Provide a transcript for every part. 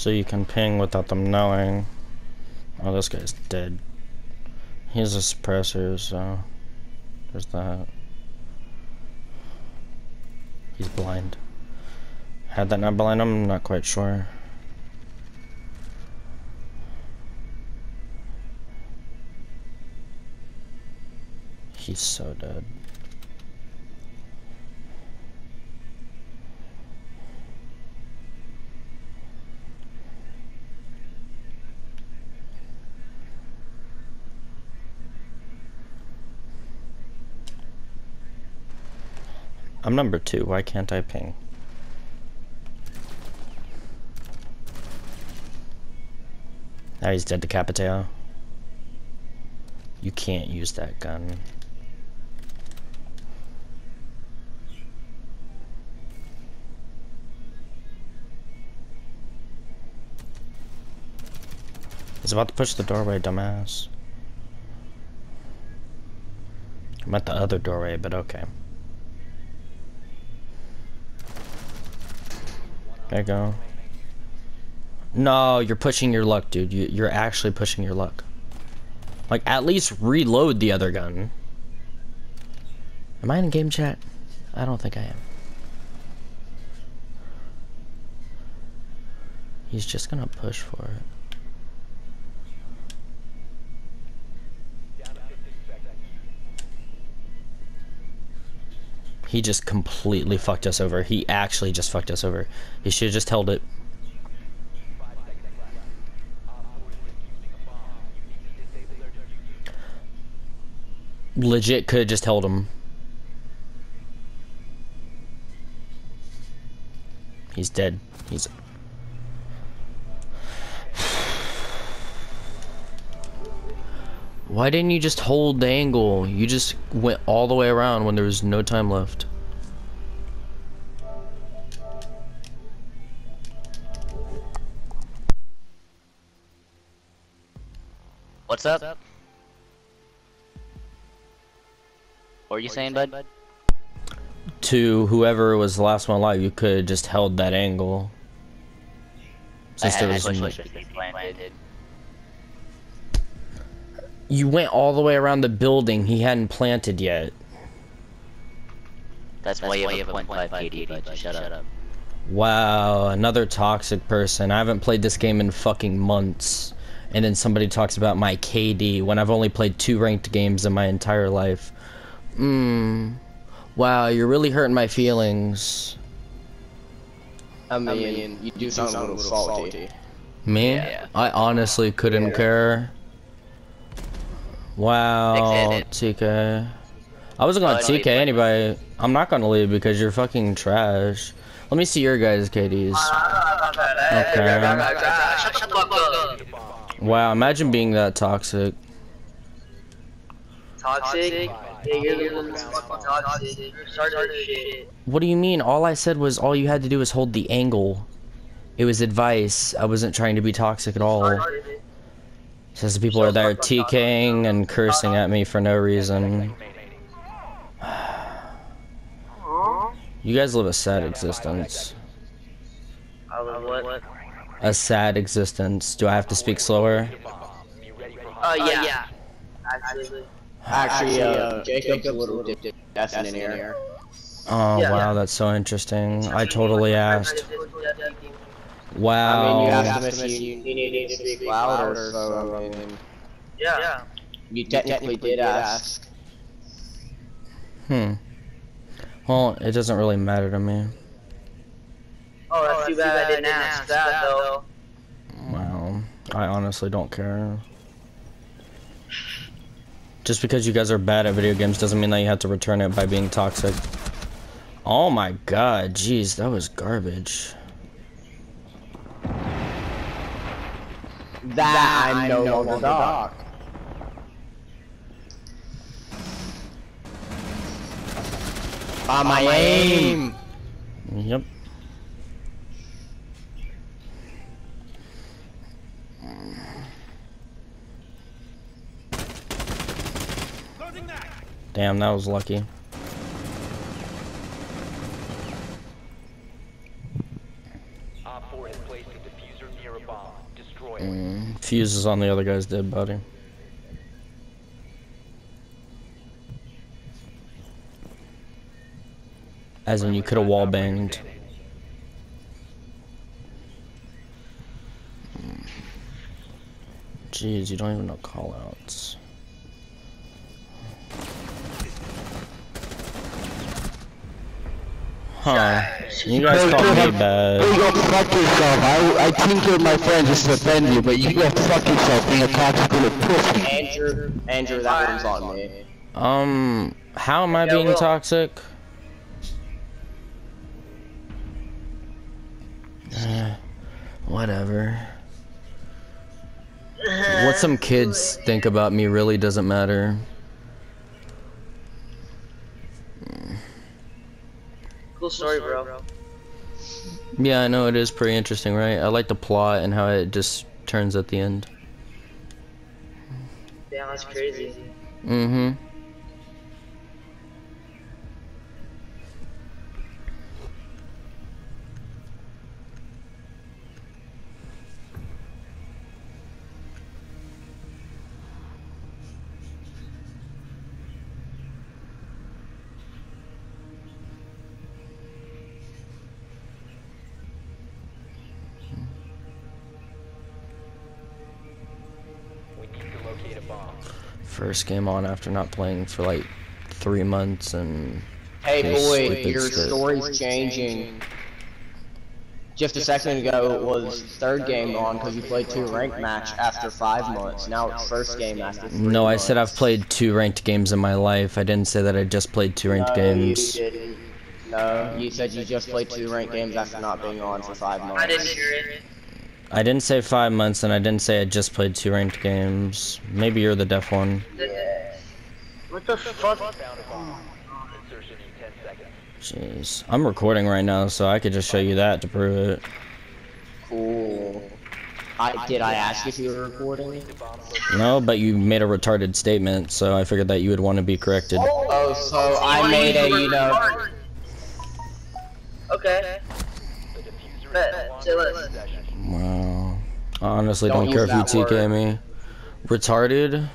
So you can ping without them knowing. Oh, this guy's dead. He has a suppressor, so there's that. He's blind. Had that not blind him? I'm not quite sure. He's so dead. I'm number 2. Why can't I ping? Now he's dead to Capitao. You can't use that gun. He's about to push the doorway, dumbass. I'm at the other doorway, but okay. There you go. No, you're pushing your luck, dude. You're actually pushing your luck. Like, at least reload the other gun. Am I in game chat? I don't think I am. He's just gonna push for it. He just completely fucked us over. He actually just fucked us over. He should have just held it. Legit could have just held him. He's dead. He's... Why didn't you just hold the angle? You just went all the way around when there was no time left. What's up? What were you saying, bud? To whoever was the last one alive, you could have just held that angle. Since there was planted. You went all the way around the building. He hadn't planted yet. That's why you have a 0.5 KD, bud. Just shut up. Wow, another toxic person. I haven't played this game in fucking months. And then somebody talks about my KD when I've only played 2 ranked games in my entire life. Wow, you're really hurting my feelings. I mean, you do sound a little salty. Me? Yeah. I honestly couldn't care. Wow, TK. I wasn't gonna TK anybody. I'm not gonna leave because you're fucking trash. Let me see your guys' KDs. Okay. Shut the fuck up. Wow, imagine being that toxic. Toxic? Yeah, you're the one that's fucking toxic. You started this shit. What do you mean? All I said was all you had to do was hold the angle. It was advice. I wasn't trying to be toxic at all. Says the people are there TKing and cursing at me for no reason. You guys live a sad existence. I live what? A sad existence. Do I have to speak slower? Yeah. Actually, Jacob's a little deaf in here. Oh, Yeah. wow, that's so interesting. I totally asked. Wow. I mean, you asked him if you needed to speak louder, so, I mean, Yeah. you technically did ask. Well, it doesn't really matter to me. Oh, that's too bad I didn't ask that, though. Wow. I honestly don't care. Just because you guys are bad at video games doesn't mean that you have to return it by being toxic. Oh my god, jeez, that was garbage. That I'm no longer dog. On my aim! Yep. Damn, that was lucky. Op 4 has placed a diffuser near a fuse is on the other guy's dead body. As in, you could have wall banged. Jeez, you don't even know callouts. Huh. You guys call me bad. You go fuck yourself. I tinkered my friend just to offend you, but you go fuck yourself being a toxic little pussy. Andrew, that one's on me. How am I being toxic? Whatever. What some kids think about me really doesn't matter. Cool story, bro. Yeah, I know, it is pretty interesting, right? I like the plot and how it just turns at the end. Yeah, that's crazy. Mm-hmm. First game on after not playing for like 3 months and... Hey boy, stupid your shit. story's changing. Just a second ago, it was third game on because you played 2 ranked match after 5 months. Now it's first game after 3 No, I months. said I've played 2 ranked games in my life. I didn't say that I just played 2 ranked games. You didn't. No, you said you just played 2 ranked games after not being on for 5 months. I didn't hear it. I didn't say 5 months, and I didn't say I just played 2 ranked games. Maybe you're the deaf one. What the fuck? Jeez. I'm recording right now, so I could just show you that to prove it. Cool. Did I ask if you were recording? No, but you made a retarded statement, so I figured that you would want to be corrected. Oh, so I made a, you know... Okay. Bet. Say less. Wow. I honestly Don't don't care use if you that TK me. Retarded?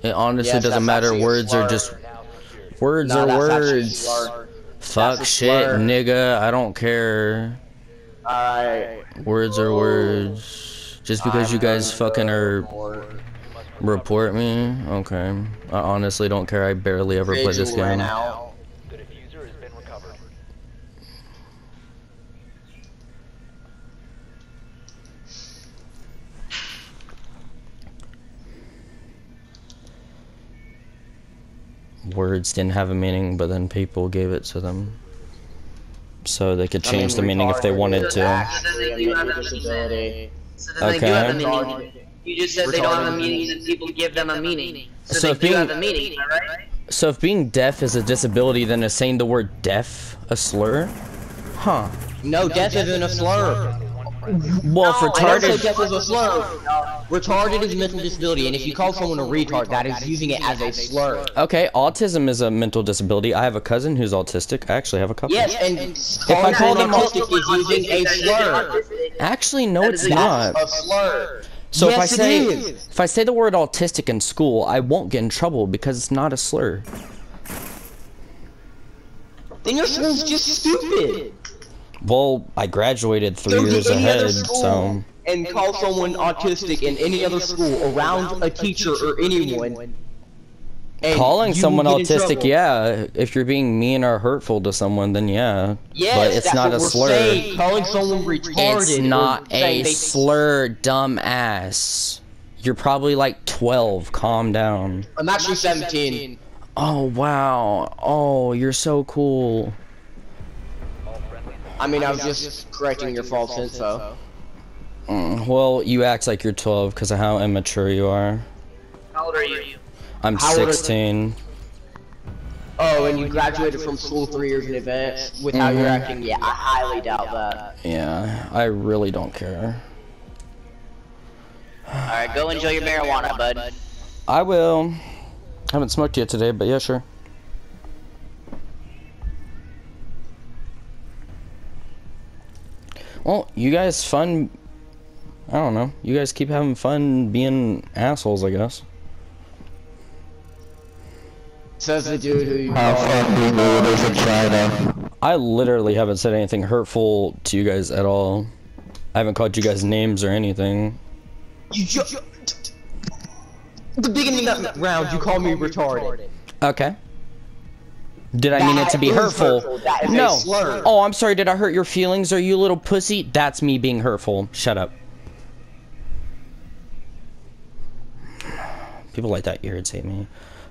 It honestly Yes, doesn't that's matter. actually a Words are slur. just... Words No, are that's actually a words. slur. Fuck That's a shit, slur. nigga. I don't care. Alright. Words are words. Just because you guys fucking are... Report me? Okay. I honestly don't care. I barely ever play this Vigil ran game. out. Words didn't have a meaning, but then people gave it to them. So they could change the meaning if they wanted to. Actually, a mental disability. So then they do have a Okay. meaning. You just said they don't have a meaning, and people give them a meaning. So, So they if do being- have a meaning, am I right? So if being deaf is a disability, then is saying the word deaf a slur? Huh. No, death isn't a slur. Well, if I don't say retarded... death is a slur. Retarded is a mental disability, and if you call someone a retard, that is using it as a slur. Okay, autism is a mental disability. I have a cousin who's autistic. I actually have a couple. Yes, and I calling call someone them autistic is using a slur. Actually, no, it's is not. A slur. So Yes, it is. if I say the word autistic in school, I won't get in trouble because it's not a slur. Then your school's just stupid. Well, I graduated 3 Go to years any other ahead, school so... and call someone autistic in any other school around a teacher or anyone. and Calling you someone get in autistic, trouble. yeah. If you're being mean or hurtful to someone, then yeah. Yes, but it's that's not what a we're slur. saying. Calling someone retarded. It's or not saying a they- slur, dumbass. You're probably like 12. Calm down. I'm actually 17. Oh, wow. Oh, you're so cool. I mean, I was just correcting your false info. Well, you act like you're 12 because of how immature you are. How old are you? I'm How old are- 16. Oh, and you graduated from school 3 years in advance with how you're acting? Yeah, I highly doubt that. Yeah, I really don't care. Alright, go enjoy your marijuana, bud. I will. Haven't smoked yet today, but yeah, sure. Well, you guys fun I don't know. You guys keep having fun being assholes, I guess. Says the dude who you How fucking old is in China? I literally haven't said anything hurtful to you guys at all. I haven't called you guys names or anything. the beginning of that round, you called me retarded. Okay. Did I mean it to be hurtful? That is a No. slur. Oh, I'm sorry. Did I hurt your feelings? Are you a little pussy? That's me being hurtful. Shut up. People like that irritate me.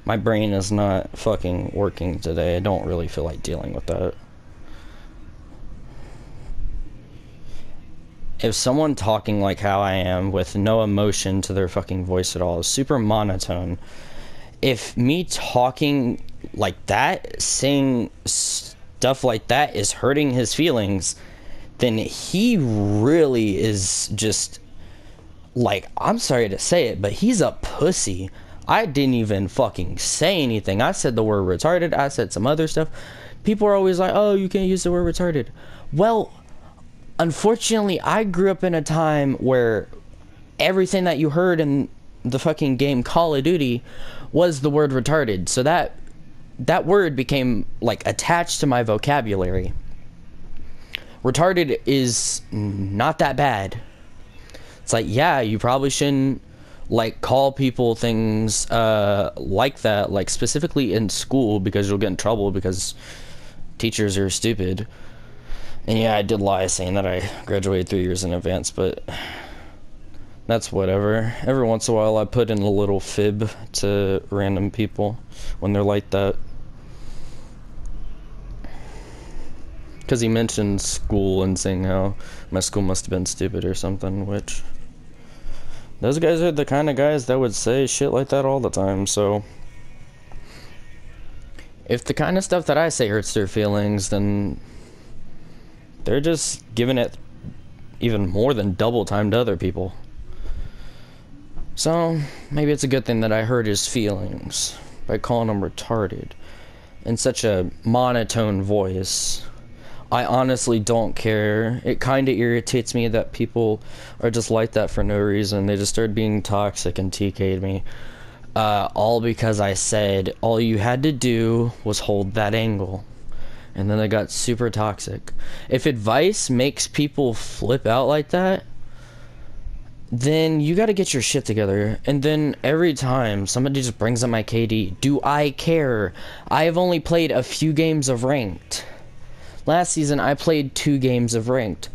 My brain is not fucking working today. I don't really feel like dealing with that. If someone talking like how I am with no emotion to their fucking voice at all is super monotone, if me talking like that, saying stuff like that is hurting his feelings, then he really is just, like, I'm sorry to say it, but he's a pussy. I didn't even fucking say anything. I said the word retarded. I said some other stuff. People are always like, oh, you can't use the word retarded. Well, unfortunately, I grew up in a time where everything that you heard in the fucking game Call of Duty was the word retarded. So that word became, like, attached to my vocabulary. Retarded is not that bad. It's like, yeah, you probably shouldn't, like, call people things like that, like, specifically in school, because you'll get in trouble because teachers are stupid. And yeah, I did lie saying that I graduated 3 years in advance, but that's whatever. Every once in a while I put in a little fib to random people when they're like that. Because he mentioned school and saying how my school must have been stupid or something, which those guys are the kind of guys that would say shit like that all the time. So if the kind of stuff that I say hurts their feelings, then they're just giving it even more than double time to other people. So maybe it's a good thing that I hurt his feelings by calling him retarded in such a monotone voice. I honestly don't care. It kind of irritates me that people are just like that for no reason. They just started being toxic and TK'd me. All because I said all you had to do was hold that angle. And then they got super toxic. If advice makes people flip out like that, then you gotta get your shit together. And then every time somebody just brings up my KD, do I care? I have only played a few games of ranked. Last season, I played 2 games of ranked.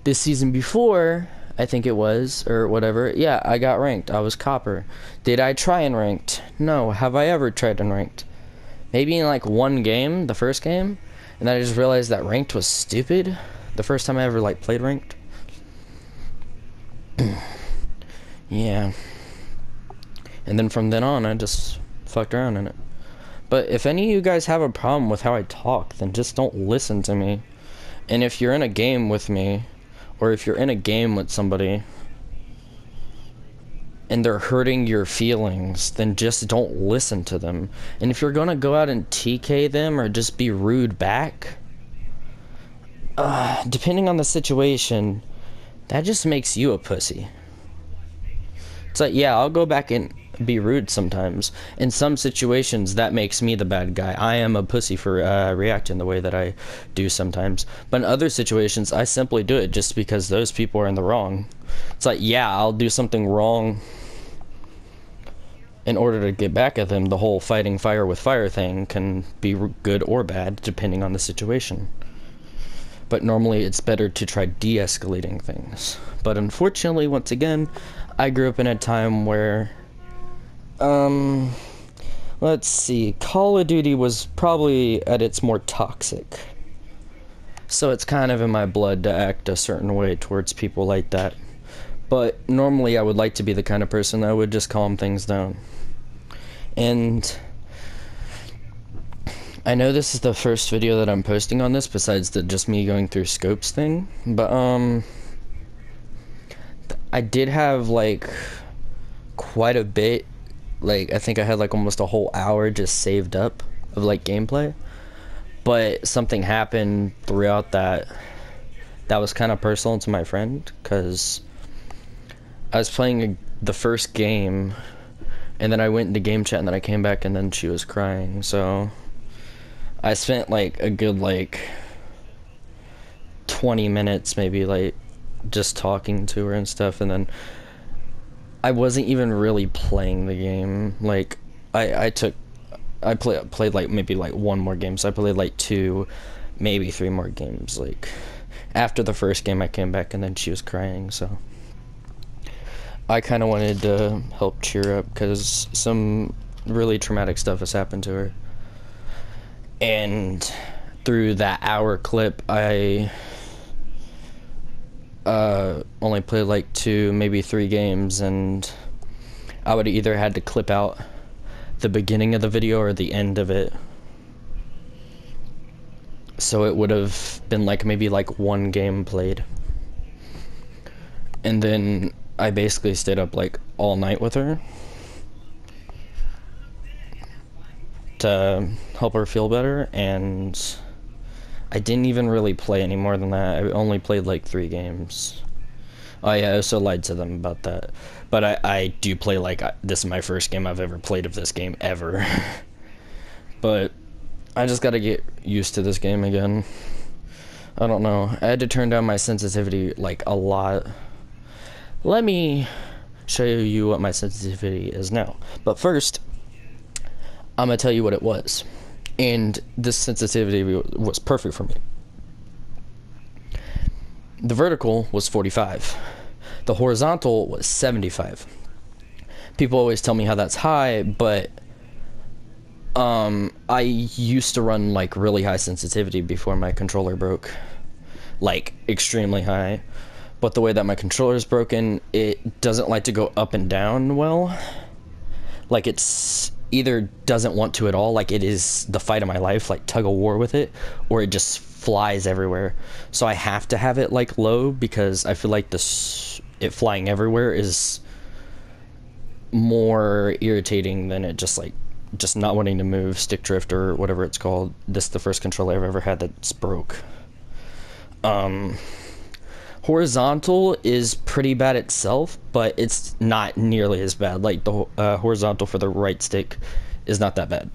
This season before, I think it was, or whatever, yeah, I got ranked. I was copper. Did I try in ranked? No. Have I ever tried in ranked? Maybe in like 1 game, the first game, and then I just realized that ranked was stupid. The first time I ever like played ranked. Yeah. And then from then on, I just fucked around in it. But if any of you guys have a problem with how I talk, then just don't listen to me. And if you're in a game with me, or if you're in a game with somebody, and they're hurting your feelings, then just don't listen to them. And if you're gonna go out and TK them, or just be rude back, depending on the situation, that just makes you a pussy. It's like, yeah, I'll go back and be rude sometimes. In some situations, that makes me the bad guy. I am a pussy for reacting the way that I do sometimes. But in other situations, I simply do it just because those people are in the wrong. It's like, yeah, I'll do something wrong in order to get back at them. The whole fighting fire with fire thing can be good or bad, depending on the situation. But normally, it's better to try de-escalating things. But unfortunately, once again, I grew up in a time where let's see, Call of Duty was probably at its more toxic. So it's kind of in my blood to act a certain way towards people like that. But normally I would like to be the kind of person that would just calm things down. And I know this is the first video that I'm posting on this, besides the just me going through scopes thing, but I did have like quite a bit. Like, I think I had like almost a whole hour just saved up of like gameplay, but something happened throughout that was kind of personal to my friend, because I was playing the first game, and then I went into game chat, and then I came back, and then she was crying. So I spent like a good like 20 minutes, maybe, like just talking to her and stuff, and then I wasn't even really playing the game. Like I played like maybe like one more game, so I played like 2, maybe 3 more games. Like after the first game I came back and then she was crying, so I kind of wanted to help cheer up because some really traumatic stuff has happened to her. And through that hour clip I only played like 2, maybe 3 games, and I would either had to clip out the beginning of the video or the end of it. So it would have been like maybe like 1 game played. And then I basically stayed up like all night with her to help her feel better, and I didn't even really play any more than that. I only played like 3 games. Oh yeah, I also lied to them about that. But I do play like, this is my first game I've ever played of this game ever. But I just gotta get used to this game again. I don't know. I had to turn down my sensitivity like a lot. Let me show you what my sensitivity is now. But first, I'm gonna tell you what it was. And this sensitivity was perfect for me. The vertical was 45. The horizontal was 75. People always tell me how that's high, but I used to run like really high sensitivity before my controller broke. Like extremely high. But the way that my controller is broken, it doesn't like to go up and down well. Like it's either doesn't want to at all, like it is the fight of my life, like tug of war with it, or it just flies everywhere. So I have to have it like low because I feel like it flying everywhere is more irritating than it just not wanting to move, stick drift or whatever it's called. This is the first controller I've ever had that's broke. Horizontal is pretty bad itself, but it's not nearly as bad. Like the horizontal for the right stick is not that bad.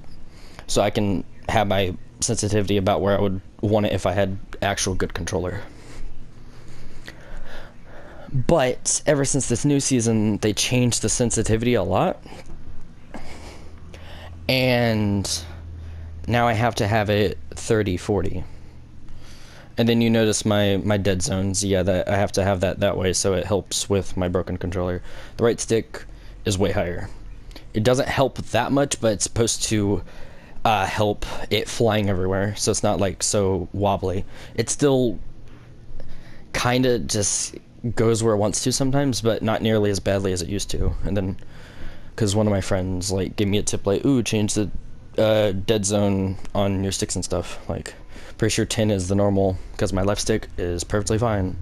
So I can have my sensitivity about where I would want it if I had actual good controller. But ever since this new season, they changed the sensitivity a lot. And now I have to have it 30-40. And then you notice my dead zones, yeah, that I have to have that way so it helps with my broken controller. The right stick is way higher. It doesn't help that much, but it's supposed to help it flying everywhere, so it's not like so wobbly. It still kind of just goes where it wants to sometimes, but not nearly as badly as it used to. And then, because one of my friends like gave me a tip like, ooh, change the dead zone on your sticks and stuff, like pretty sure 10 is the normal, because my left stick is perfectly fine,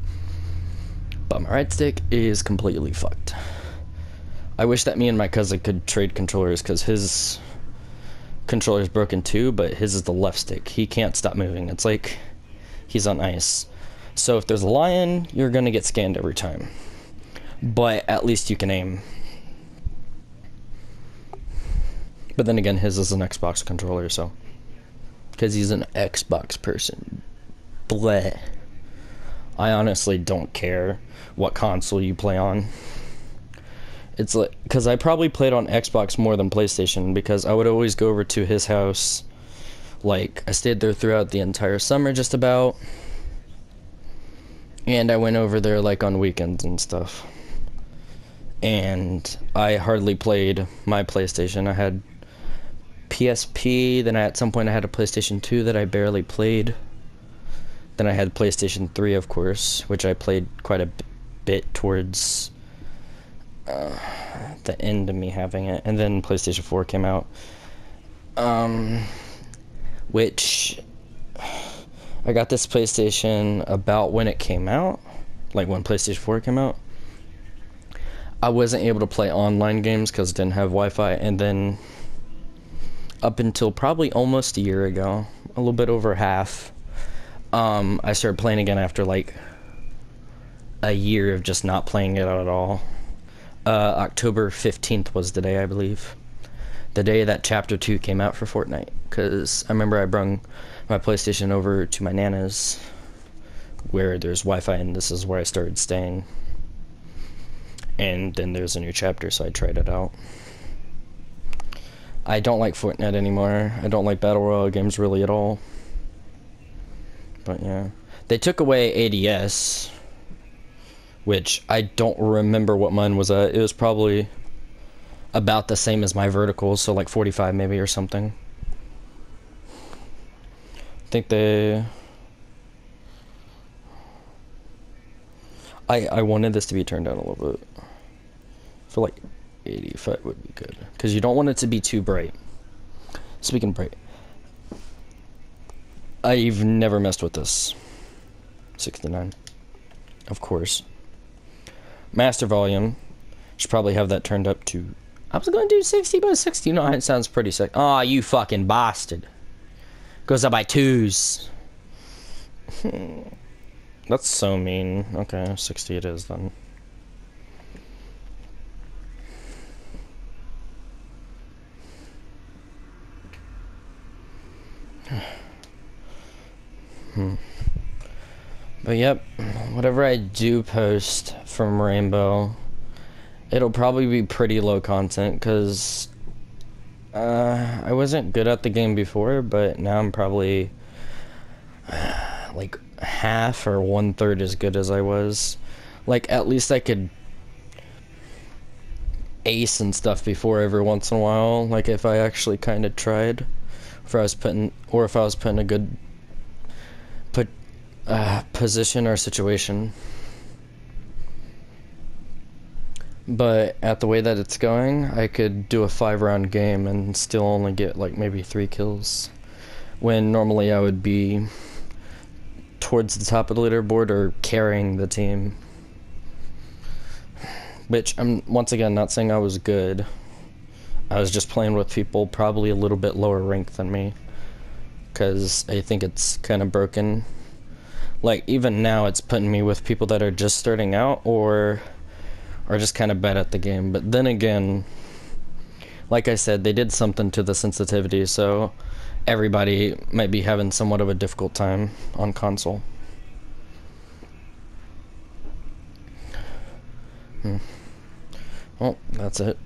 but my right stick is completely fucked. I wish that me and my cousin could trade controllers, because his controller is broken too, but his is the left stick. He can't stop moving. It's like he's on ice. So if there's a lion, you're gonna get scanned every time, but at least you can aim. But then again, his is an Xbox controller, so because he's an Xbox person. Bleh. I honestly don't care what console you play on. It's like, because I probably played on Xbox more than PlayStation, because I would always go over to his house. Like, I stayed there throughout the entire summer just about, and I went over there like on weekends and stuff. And I hardly played my PlayStation. I had PSP, then at some point I had a PlayStation 2 that I barely played. Then I had PlayStation 3, of course, which I played quite a bit towards the end of me having it. And then PlayStation 4 came out, which I got this PlayStation about when it came out, like when PlayStation 4 came out. I wasn't able to play online games because it didn't have Wi-Fi, and then up until probably almost a year ago, a little bit over half, I started playing again after like a year of just not playing it at all. October 15th was the day, I believe. The day that Chapter 2 came out for Fortnite. Because I remember I brung my PlayStation over to my Nana's, where there's Wi-Fi, and this is where I started staying. And then there's a new chapter, so I tried it out. I don't like Fortnite anymore. I don't like Battle Royale games really at all. But yeah. They took away ADS, which I don't remember what mine was at. It was probably about the same as my verticals, so like 45 maybe or something. I think they... I wanted this to be turned down a little bit. I feel like 85 would be good, because you don't want it to be too bright. Speaking of bright, I've never messed with this. 69, of course. Master volume, should probably have that turned up to, I was going to do 60 by 69. It sounds pretty sick. Aw, you fucking bastard. Goes up by 2s. That's so mean. Okay, 60 it is then. But yep, whatever I do post from Rainbow, it'll probably be pretty low content, because I wasn't good at the game before, but now I'm probably like half or 1/3 as good as I was. Like, at least I could ace and stuff before every once in a while, like if I actually kind of tried, if I was put in a good position or situation. But at the way that it's going, I could do a 5-round game and still only get like maybe 3 kills, when normally I would be towards the top of the leaderboard or carrying the team. Which, I'm once again not saying I was good. I was just playing with people probably a little bit lower ranked than me, because I think it's kind of broken. Like, even now it's putting me with people that are just starting out or are just kind of bad at the game. But then again, like I said, they did something to the sensitivity, so everybody might be having somewhat of a difficult time on console. Well, that's it.